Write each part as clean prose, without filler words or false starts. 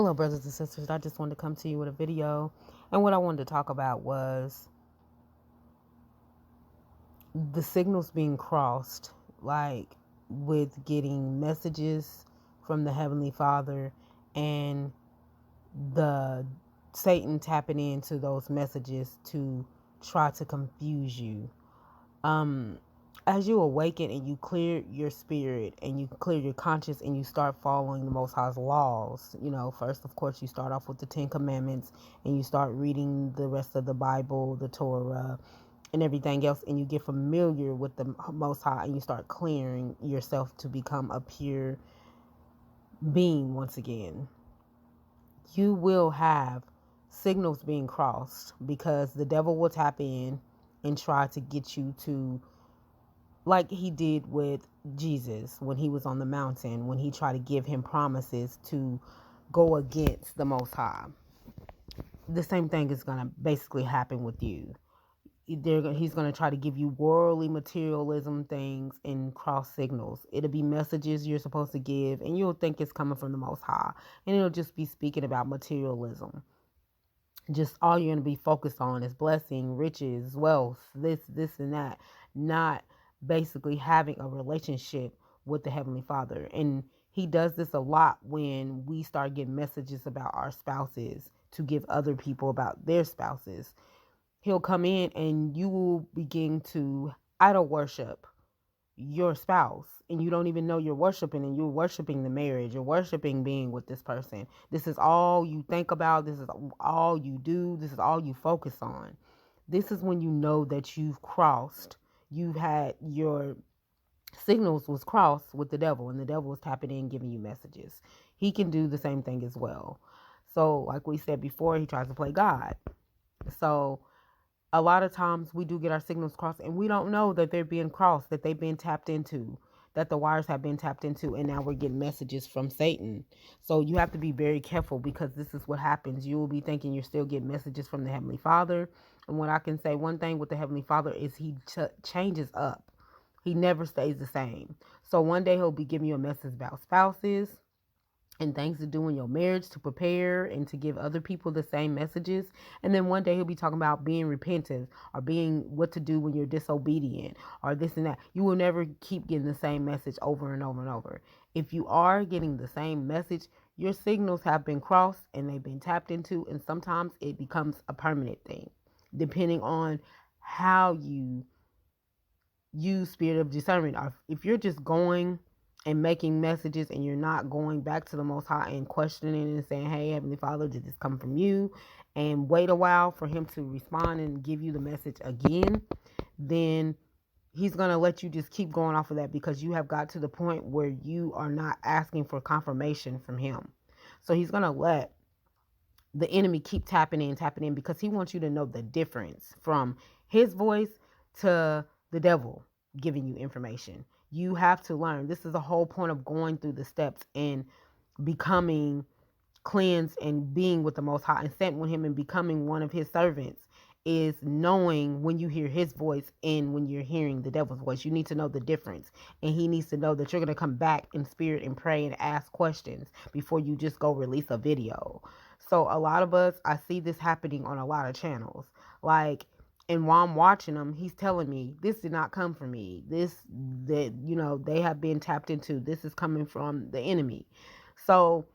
Hello, brothers and sisters. I just wanted to come to you with a video. And what I wanted to talk about was the signals being crossed, like with getting messages from the Heavenly Father and the Satan tapping into those messages to try to confuse you. As you awaken and you clear your spirit and you clear your conscience and you start following the Most High's laws, first, of course, you start off with the 10 Commandments and you start reading the rest of the Bible, the Torah, and everything else, and you get familiar with the Most High and you start clearing yourself to become a pure being once again. You will have signals being crossed because the devil will tap in and try to get you to, like he did with Jesus when he was on the mountain, when he tried to give him promises to go against the Most High. The same thing is going to basically happen with you. He's going to try to give you worldly materialism things and cross signals. It'll be messages you're supposed to give, and you'll think it's coming from the Most High. And it'll just be speaking about materialism. Just all you're going to be focused on is blessing, riches, wealth, this, and that. Not basically having a relationship with the Heavenly Father. And he does this a lot when we start getting messages about our spouses to give other people about their spouses. He'll come in and you will begin to idol worship your spouse, and you don't even know you're worshiping, and you're worshiping the marriage, you're worshiping being with this person. This is all you think about, this is all you do, this is all you focus on. This is when you know that you've had your signals was crossed with the devil, and the devil was tapping in, giving you messages. He can do the same thing as well. So like we said before, he tries to play God. So a lot of times we do get our signals crossed and we don't know that they're being crossed, that they've been tapped into, that the wires have been tapped into, and now we're getting messages from Satan. So you have to be very careful, because this is what happens. You will be thinking you're still getting messages from the Heavenly Father. And what I can say, one thing with the Heavenly Father is he changes up. He never stays the same. So one day he'll be giving you a message about spouses and things to do in your marriage to prepare and to give other people the same messages. And then one day he'll be talking about being repentant, or being what to do when you're disobedient, or this and that. You will never keep getting the same message over and over and over. If you are getting the same message, your signals have been crossed and they've been tapped into, and sometimes it becomes a permanent thing, depending on how you use spirit of discernment. Or if you're just going and making messages and you're not going back to the Most High and questioning and saying, hey, Heavenly Father, did this come from you? And wait a while for him to respond and give you the message again, then he's going to let you just keep going off of that, because you have got to the point where you are not asking for confirmation from him. So he's going to let the enemy keep tapping in, because he wants you to know the difference from his voice to the devil giving you information. You have to learn. This is the whole point of going through the steps and becoming cleansed and being with the Most High and sent with him and becoming one of his servants, is knowing when you hear his voice and when you're hearing the devil's voice. You need to know the difference. And he needs to know that you're going to come back in spirit and pray and ask questions before you just go release a video. So a lot of us, I see this happening on a lot of channels. And while I'm watching them, he's telling me, this did not come from me. They have been tapped into. This is coming from the enemy. So,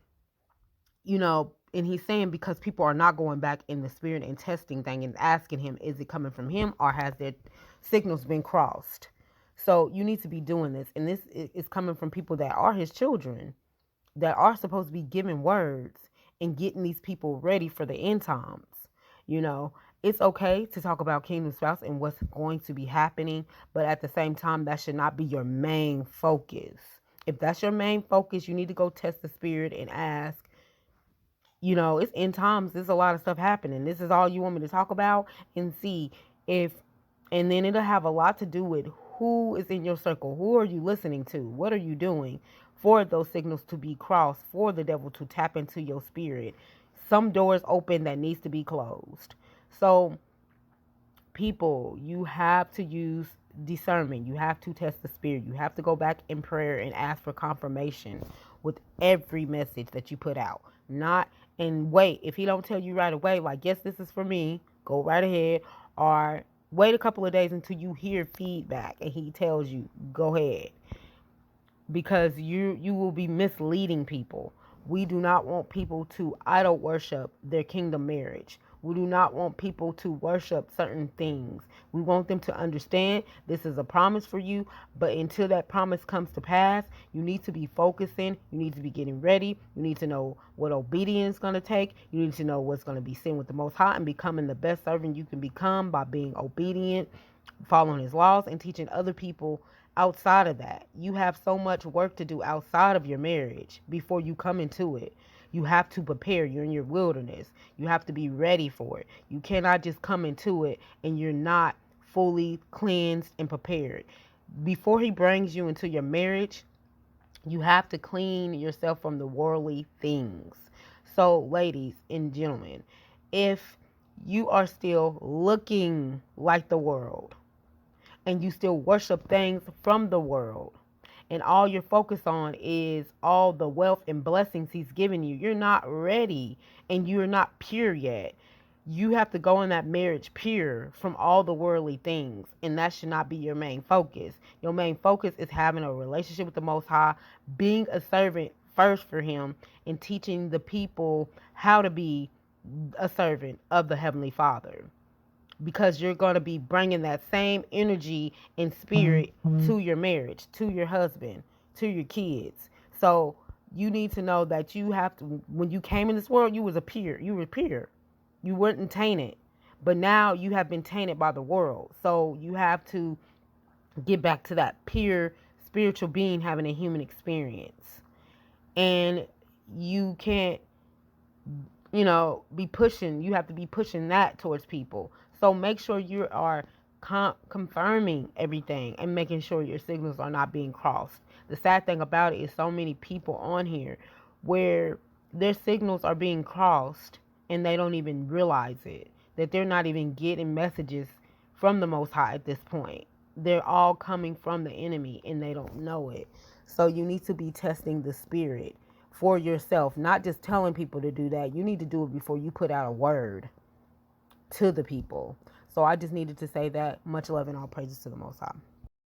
and he's saying, because people are not going back in the spirit and testing thing and asking him, is it coming from him, or has their signals been crossed? So you need to be doing this. And this is coming from people that are his children, that are supposed to be giving words and getting these people ready for the end times. It's okay to talk about kingdom spouse and what's going to be happening, but at the same time, that should not be your main focus. If that's your main focus, you need to go test the spirit and ask, it's end times. There's a lot of stuff happening. This is all you want me to talk about, and see if, and then it'll have a lot to do with who is in your circle. Who are you listening to? What are you doing for those signals to be crossed, for the devil to tap into your spirit? Some doors open that needs to be closed. So people, you have to use discernment. You have to test the spirit. You have to go back in prayer and ask for confirmation with every message that you put out. Not and wait. If he don't tell you right away, like, yes, this is for me, go right ahead. Or wait a couple of days until you hear feedback and he tells you, go ahead. Because you will be misleading people. We do not want people to idol worship their kingdom marriage. We do not want people to worship certain things. We want them to understand this is a promise for you, but until that promise comes to pass, you need to be focusing. You need to be getting ready. You need to know what obedience is going to take. You need to know what's going to be sin with the Most High and becoming the best servant you can become by being obedient, following His laws, and teaching other people outside of that. You have so much work to do outside of your marriage before you come into it. You have to prepare. You're in your wilderness. You have to be ready for it. You cannot just come into it and you're not fully cleansed and prepared. Before he brings you into your marriage, you have to clean yourself from the worldly things. So, ladies and gentlemen, if you are still looking like the world and you still worship things from the world, and all you're focused on is all the wealth and blessings he's given you, you're not ready and you're not pure yet. You have to go in that marriage pure from all the worldly things, and that should not be your main focus. Your main focus is having a relationship with the Most High, being a servant first for him, and teaching the people how to be a servant of the Heavenly Father, because you're going to be bringing that same energy and spirit to your marriage, to your husband, to your kids. So you need to know that you have to, when you came in this world, you was a pure. You were pure. You weren't tainted. But now you have been tainted by the world. So you have to get back to that pure spiritual being having a human experience. And you can't, be pushing. You have to be pushing that towards people. So make sure you are confirming everything and making sure your signals are not being crossed. The sad thing about it is so many people on here where their signals are being crossed and they don't even realize it, that they're not even getting messages from the Most High at this point. They're all coming from the enemy and they don't know it. So you need to be testing the spirit for yourself, not just telling people to do that. You need to do it before you put out a word to the people. So I just needed to say that. Much love and all praises to the Most High.